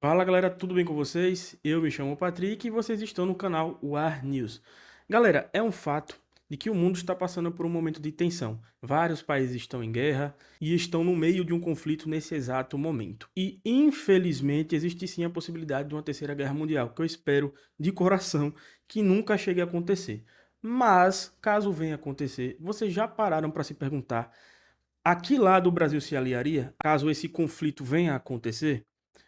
Fala galera, tudo bem com vocês? Eu me chamo Patrick e vocês estão no canal War News. Galera, é um fato de que o mundo está passando por um momento de tensão. Vários países estão em guerra e estão no meio de um conflito nesse exato momento. E infelizmente existe sim a possibilidade de uma terceira guerra mundial, que eu espero de coração que nunca chegue a acontecer. Mas, caso venha a acontecer, vocês já pararam para se perguntar a que lado o Brasil se aliaria caso esse conflito venha a acontecer?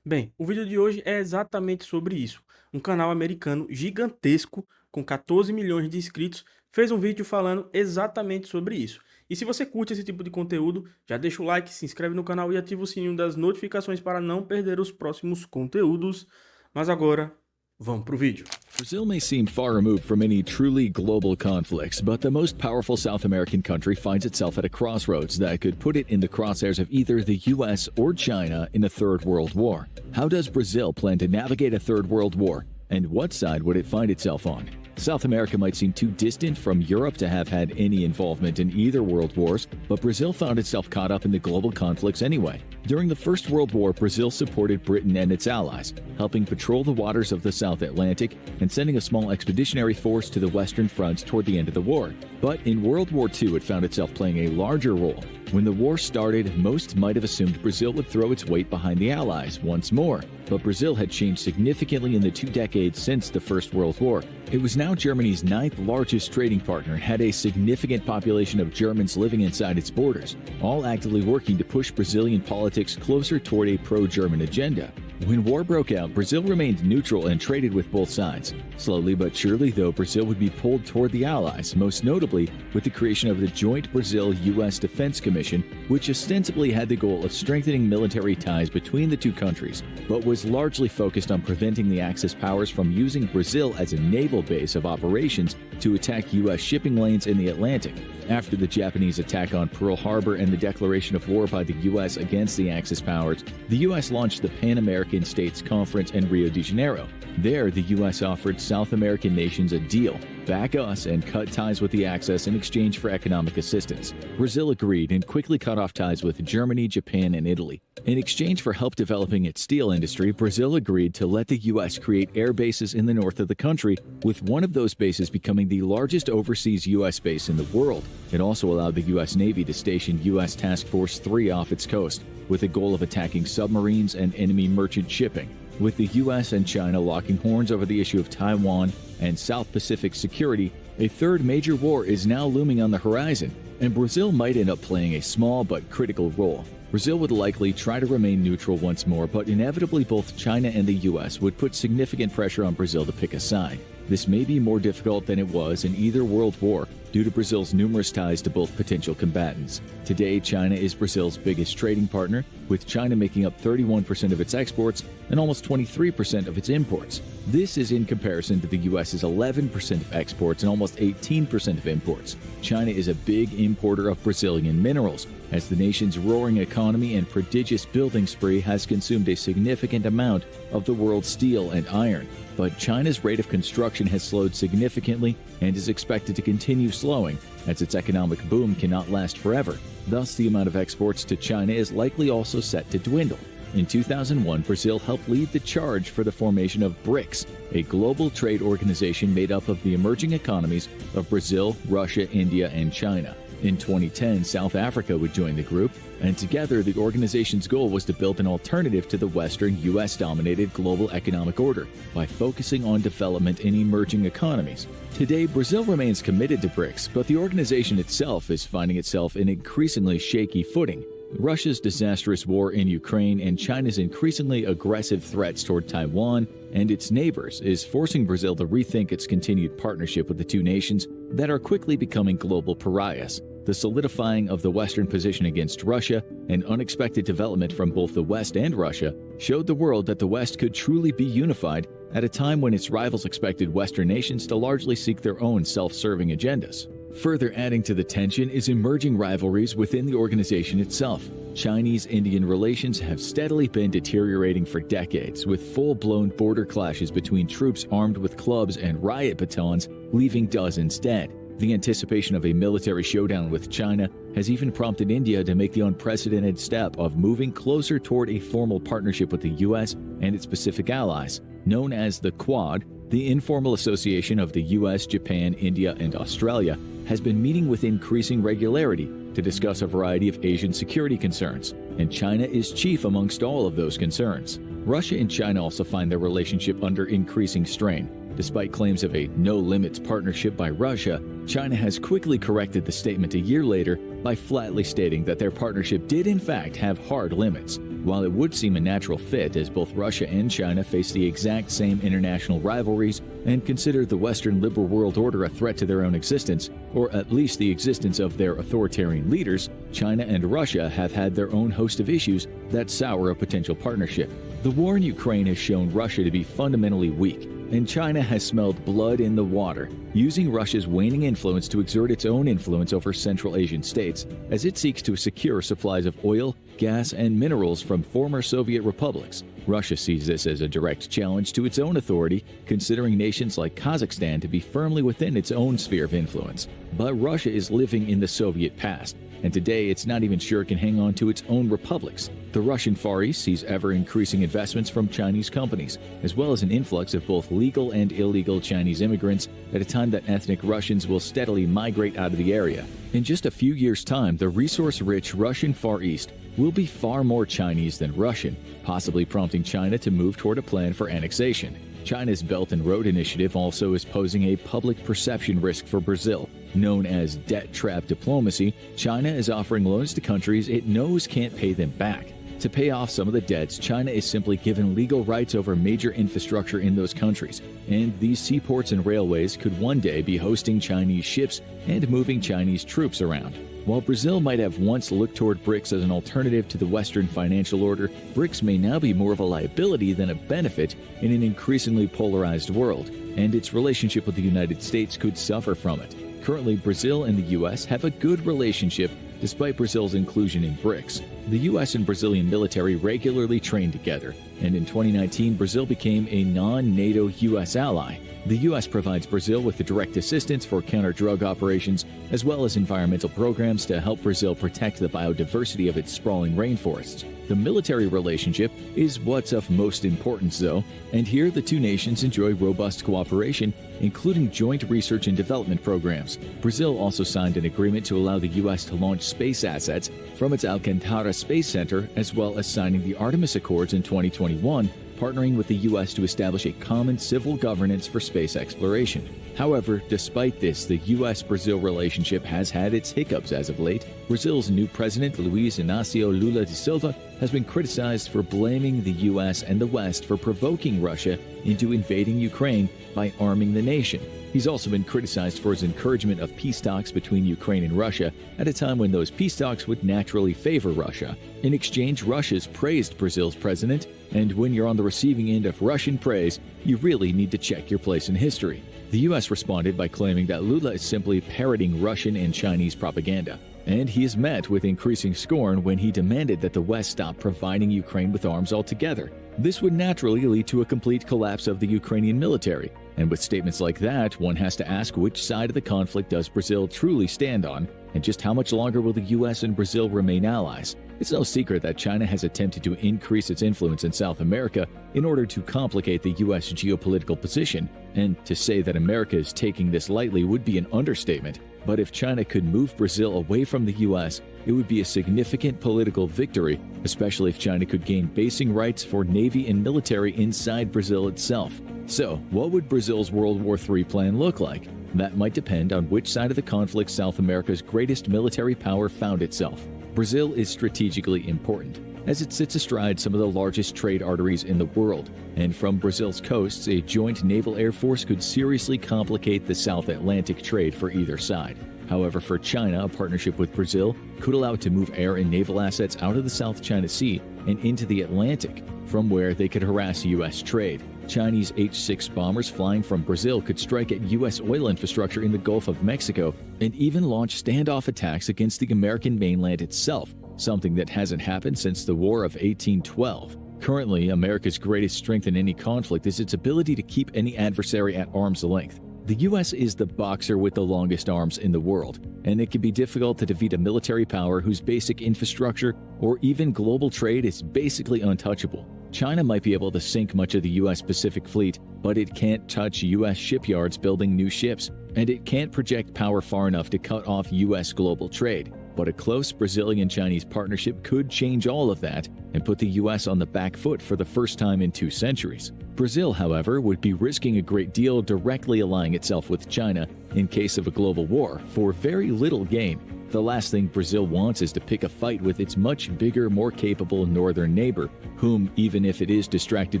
Bem, o vídeo de hoje é exatamente sobre isso. Um canal americano gigantesco, com 14 milhões de inscritos, fez um vídeo falando exatamente sobre isso. E se você curte esse tipo de conteúdo, já deixa o like, se inscreve no canal e ativa o sininho das notificações para não perder os próximos conteúdos. Mas agora, vamos pro vídeo. Brazil may seem far removed from any truly global conflicts, but the most powerful South American country finds itself at a crossroads that could put it in the crosshairs of either the US or China in a third world war. How does Brazil plan to navigate a third world war, and what side would it find itself on? South America might seem too distant from Europe to have had any involvement in either world wars, but Brazil found itself caught up in the global conflicts anyway. During the First World War, Brazil supported Britain and its allies, helping patrol the waters of the South Atlantic and sending a small expeditionary force to the Western Front toward the end of the war. But in World War II, it found itself playing a larger role. When the war started, most might have assumed Brazil would throw its weight behind the Allies once more, but Brazil had changed significantly in the 2 decades since the First World War. It was now Germany's 9th largest trading partner and had a significant population of Germans living inside its borders, all actively working to push Brazilian politics closer toward a pro-German agenda. When war broke out, Brazil remained neutral and traded with both sides. Slowly but surely, though, Brazil would be pulled toward the Allies, most notably with the creation of the Joint Brazil-U.S. Defense Commission, which ostensibly had the goal of strengthening military ties between the two countries, but was largely focused on preventing the Axis powers from using Brazil as a naval base of operations to attack U.S. shipping lanes in the Atlantic. After the Japanese attack on Pearl Harbor and the declaration of war by the U.S. against the Axis powers, the U.S. launched the Pan American States Conference in Rio de Janeiro. There, the U.S. offered South American nations a deal: back us and cut ties with the Axis in exchange for economic assistance. Brazil agreed and quickly cut off ties with Germany, Japan, and Italy. In exchange for help developing its steel industry, Brazil agreed to let the U.S. create air bases in the north of the country, with one of those bases becoming the largest overseas U.S. base in the world. It also allowed the U.S. Navy to station U.S. Task Force 3 off its coast, with the goal of attacking submarines and enemy merchant shipping. With the U.S. and China locking horns over the issue of Taiwan and South Pacific security, a third major war is now looming on the horizon, and Brazil might end up playing a small but critical role. Brazil would likely try to remain neutral once more, but inevitably both China and the U.S. would put significant pressure on Brazil to pick a side. This may be more difficult than it was in either world war due to Brazil's numerous ties to both potential combatants. Today, China is Brazil's biggest trading partner, with China making up 31% of its exports and almost 23% of its imports. This is in comparison to the U.S.'s 11% of exports and almost 18% of imports. China is a big importer of Brazilian minerals, as the nation's roaring economy and prodigious building spree has consumed a significant amount of the world's steel and iron. But China's rate of construction has slowed significantly and is expected to continue slowing, as its economic boom cannot last forever. Thus, the amount of exports to China is likely also set to dwindle. In 2001, Brazil helped lead the charge for the formation of BRICS, a global trade organization made up of the emerging economies of Brazil, Russia, India, and China. In 2010, South Africa would join the group, and together the organization's goal was to build an alternative to the Western, U.S.-dominated global economic order by focusing on development in emerging economies. Today, Brazil remains committed to BRICS, but the organization itself is finding itself in increasingly shaky footing. Russia's disastrous war in Ukraine and China's increasingly aggressive threats toward Taiwan and its neighbors is forcing Brazil to rethink its continued partnership with the two nations that are quickly becoming global pariahs. The solidifying of the Western position against Russia and unexpected development from both the West and Russia showed the world that the West could truly be unified at a time when its rivals expected Western nations to largely seek their own self-serving agendas. Further adding to the tension is emerging rivalries within the organization itself. Chinese-Indian relations have steadily been deteriorating for decades, with full-blown border clashes between troops armed with clubs and riot batons, leaving dozens dead. The anticipation of a military showdown with China has even prompted India to make the unprecedented step of moving closer toward a formal partnership with the US and its Pacific allies. Known as the Quad, the informal association of the US, Japan, India, and Australia has been meeting with increasing regularity to discuss a variety of Asian security concerns, and China is chief amongst all of those concerns. Russia and China also find their relationship under increasing strain. Despite claims of a no-limits partnership by Russia, China has quickly corrected the statement a year later by flatly stating that their partnership did in fact have hard limits. While it would seem a natural fit, as both Russia and China face the exact same international rivalries and consider the Western liberal world order a threat to their own existence, or at least the existence of their authoritarian leaders, China and Russia have had their own host of issues that sour a potential partnership. The war in Ukraine has shown Russia to be fundamentally weak, and China has smelled blood in the water, using Russia's waning influence to exert its own influence over Central Asian states as it seeks to secure supplies of oil, gas, and minerals from former Soviet republics. Russia sees this as a direct challenge to its own authority, considering nations like Kazakhstan to be firmly within its own sphere of influence. But Russia is living in the Soviet past, and today it's not even sure it can hang on to its own republics. The Russian Far East sees ever-increasing investments from Chinese companies, as well as an influx of both legal and illegal Chinese immigrants at a time that ethnic Russians will steadily migrate out of the area. In just a few years' time, the resource-rich Russian Far East will be far more Chinese than Russian, possibly prompting China to move toward a plan for annexation. China's Belt and Road Initiative also is posing a public perception risk for Brazil. Known as debt trap diplomacy, China is offering loans to countries it knows can't pay them back. To pay off some of the debts, China is simply given legal rights over major infrastructure in those countries, and these seaports and railways could one day be hosting Chinese ships and moving Chinese troops around. While Brazil might have once looked toward BRICS as an alternative to the Western financial order, BRICS may now be more of a liability than a benefit in an increasingly polarized world, and its relationship with the United States could suffer from it. Currently, Brazil and the U.S. have a good relationship despite Brazil's inclusion in BRICS. The U.S. and Brazilian military regularly train together, and in 2019, Brazil became a non-NATO U.S. ally. The U.S. provides Brazil with the direct assistance for counter-drug operations, as well as environmental programs to help Brazil protect the biodiversity of its sprawling rainforests. The military relationship is what's of most importance, though, and here the two nations enjoy robust cooperation, including joint research and development programs. Brazil also signed an agreement to allow the U.S. to launch space assets from its Alcantara Space Center, as well as signing the Artemis Accords in 2021, partnering with the U.S. to establish a common civil governance for space exploration. However, despite this, the U.S.-Brazil relationship has had its hiccups as of late. Brazil's new president, Luiz Inácio Lula da Silva, has been criticized for blaming the U.S. and the West for provoking Russia into invading Ukraine by arming the nation. He's also been criticized for his encouragement of peace talks between Ukraine and Russia at a time when those peace talks would naturally favor Russia. In exchange, Russia's praised Brazil's president, and when you're on the receiving end of Russian praise, you really need to check your place in history. The U.S. responded by claiming that Lula is simply parroting Russian and Chinese propaganda, and he is met with increasing scorn when he demanded that the West stop providing Ukraine with arms altogether. This would naturally lead to a complete collapse of the Ukrainian military, and with statements like that, one has to ask which side of the conflict does Brazil truly stand on, and just how much longer will the U.S. and Brazil remain allies? It's no secret that China has attempted to increase its influence in South America in order to complicate the U.S. geopolitical position, and to say that America is taking this lightly would be an understatement. But if China could move Brazil away from the U.S., it would be a significant political victory, especially if China could gain basing rights for navy and military inside Brazil itself. So, what would Brazil's World War III plan look like? That might depend on which side of the conflict South America's greatest military power found itself. Brazil is strategically important, as it sits astride some of the largest trade arteries in the world, and from Brazil's coasts, a joint naval air force could seriously complicate the South Atlantic trade for either side. However, for China, a partnership with Brazil could allow it to move air and naval assets out of the South China Sea and into the Atlantic, from where they could harass U.S. trade. Chinese H-6 bombers flying from Brazil could strike at U.S. oil infrastructure in the Gulf of Mexico and even launch standoff attacks against the American mainland itself, something that hasn't happened since the War of 1812. Currently, America's greatest strength in any conflict is its ability to keep any adversary at arm's length. The US is the boxer with the longest arms in the world, and it can be difficult to defeat a military power whose basic infrastructure or even global trade is basically untouchable. China might be able to sink much of the US Pacific Fleet, but it can't touch US shipyards building new ships, and it can't project power far enough to cut off US global trade. But a close Brazilian-Chinese partnership could change all of that and put the US on the back foot for the first time in 2 centuries. Brazil, however, would be risking a great deal directly allying itself with China in case of a global war for very little gain. The last thing Brazil wants is to pick a fight with its much bigger, more capable northern neighbor, whom, even if it is distracted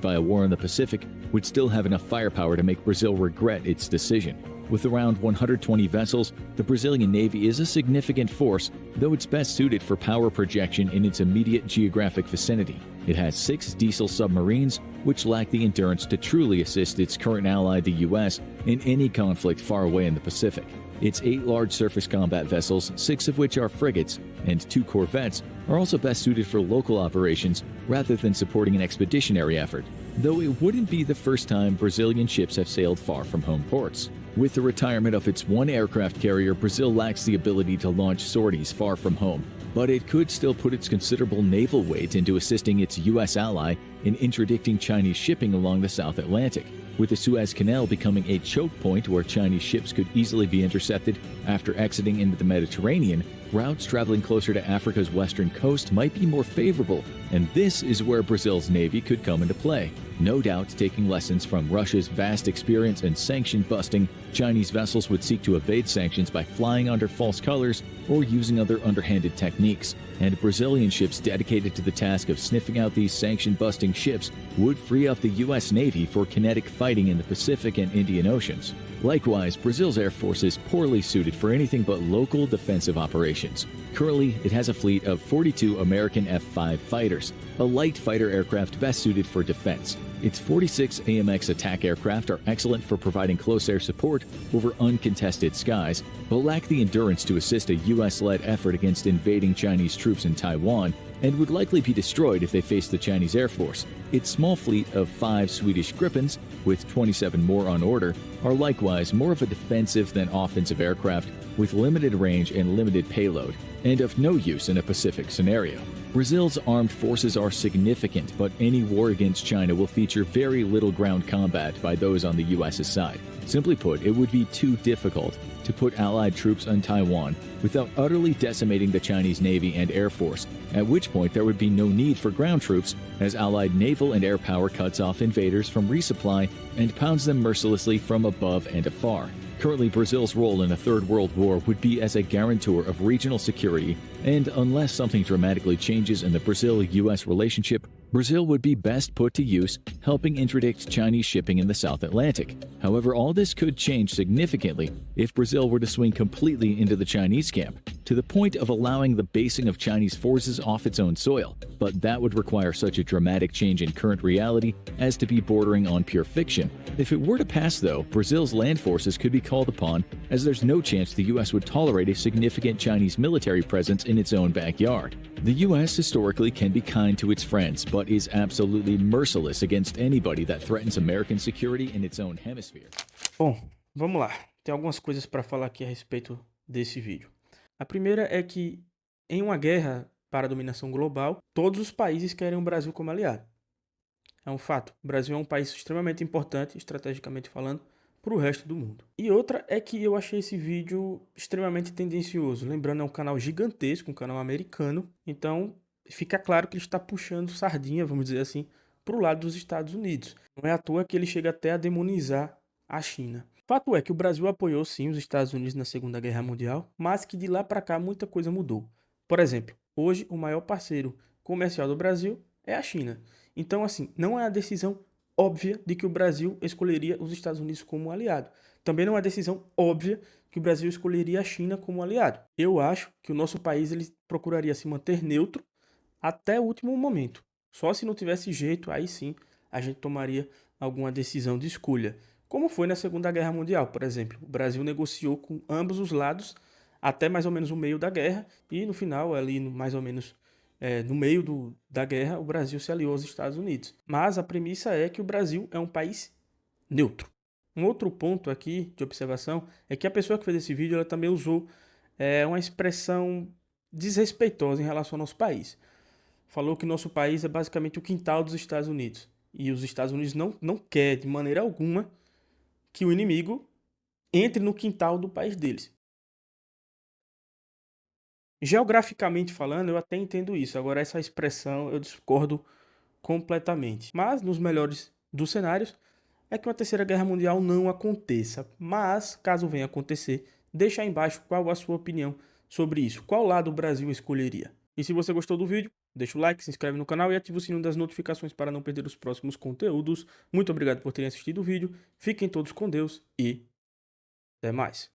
by a war in the Pacific, would still have enough firepower to make Brazil regret its decision. With around 120 vessels, the Brazilian Navy is a significant force, though it's best suited for power projection in its immediate geographic vicinity. It has 6 diesel submarines, which lack the endurance to truly assist its current ally, the US, in any conflict far away in the Pacific. Its 8 large surface combat vessels, 6 of which are frigates, and 2 corvettes, are also best suited for local operations rather than supporting an expeditionary effort, though it wouldn't be the first time Brazilian ships have sailed far from home ports. With the retirement of its 1 aircraft carrier, Brazil lacks the ability to launch sorties far from home, but it could still put its considerable naval weight into assisting its US ally in interdicting Chinese shipping along the South Atlantic, with the Suez Canal becoming a choke point where Chinese ships could easily be intercepted after exiting into the Mediterranean. Routes traveling closer to Africa's western coast might be more favorable, and this is where Brazil's navy could come into play. No doubt, taking lessons from Russia's vast experience in sanction busting, Chinese vessels would seek to evade sanctions by flying under false colors or using other underhanded techniques, and Brazilian ships dedicated to the task of sniffing out these sanction-busting ships would free up the U.S. Navy for kinetic fighting in the Pacific and Indian Oceans. Likewise, Brazil's air force is poorly suited for anything but local defensive operations. Currently, it has a fleet of 42 American F-5 fighters, a light fighter aircraft best suited for defense. Its 46 AMX attack aircraft are excellent for providing close air support over uncontested skies, but lack the endurance to assist a U.S.-led effort against invading Chinese troops in Taiwan, and would likely be destroyed if they faced the Chinese Air Force. Its small fleet of 5 Swedish Gripens, with 27 more on order, are likewise more of a defensive than offensive aircraft with limited range and limited payload, and of no use in a Pacific scenario. Brazil's armed forces are significant, but any war against China will feature very little ground combat by those on the U.S.'s side. Simply put, it would be too difficult to put Allied troops on Taiwan without utterly decimating the Chinese Navy and Air Force, at which point there would be no need for ground troops, as Allied naval and air power cuts off invaders from resupply and pounds them mercilessly from above and afar. Currently, Brazil's role in a Third World War would be as a guarantor of regional security, and unless something dramatically changes in the Brazil-U.S. relationship, Brazil would be best put to use helping interdict Chinese shipping in the South Atlantic. However, all this could change significantly if Brazil were to swing completely into the Chinese camp, to the point of allowing the basing of Chinese forces off its own soil. But that would require such a dramatic change in current reality as to be bordering on pure fiction. If it were to pass, though, Brazil's land forces could be called upon, as there's no chance the U.S. would tolerate a significant Chinese military presence in its own backyard. The U.S. historically can be kind to its friends, but is absolutely merciless against anybody that threatens American security in its own hemisphere. Bom, vamos lá. Tem algumas coisas para falar aqui a respeito desse vídeo. A primeira é que, em uma guerra para a dominação global, todos os países querem o Brasil como aliado. É um fato. O Brasil é um país extremamente importante, estrategicamente falando, para o resto do mundo. E outra é que eu achei esse vídeo extremamente tendencioso. Lembrando, é um canal gigantesco, um canal americano. Então, fica claro que ele está puxando sardinha, vamos dizer assim, para o lado dos Estados Unidos. Não é à toa que ele chega até a demonizar a China. Fato é que o Brasil apoiou sim os Estados Unidos na Segunda Guerra Mundial, mas que de lá para cá muita coisa mudou. Por exemplo, hoje o maior parceiro comercial do Brasil é a China. Então, assim, não é a decisão óbvia de que o Brasil escolheria os Estados Unidos como aliado. Também não é a decisão óbvia que o Brasil escolheria a China como aliado. Eu acho que o nosso país ele procuraria se manter neutro até o último momento. Só se não tivesse jeito, aí sim a gente tomaria alguma decisão de escolha. Como foi na Segunda Guerra Mundial, por exemplo. O Brasil negociou com ambos os lados até mais ou menos o meio da guerra e no final, ali mais ou menos no meio da guerra, o Brasil se aliou aos Estados Unidos. Mas a premissa é que o Brasil é um país neutro. Um outro ponto aqui de observação é que a pessoa que fez esse vídeo ela também usou uma expressão desrespeitosa em relação ao nosso país. Falou que nosso país é basicamente o quintal dos Estados Unidos. E os Estados Unidos não quer, de maneira alguma, que o inimigo entre no quintal do país deles. Geograficamente falando, eu até entendo isso. Agora, essa expressão eu discordo completamente. Mas, nos melhores dos cenários, é que uma terceira guerra mundial não aconteça. Mas, caso venha acontecer, deixa aí embaixo qual a sua opinião sobre isso. Qual lado o Brasil escolheria? E se você gostou do vídeo, deixa o like, se inscreve no canal e ativa o sininho das notificações para não perder os próximos conteúdos. Muito obrigado por terem assistido o vídeo. Fiquem todos com Deus e até mais.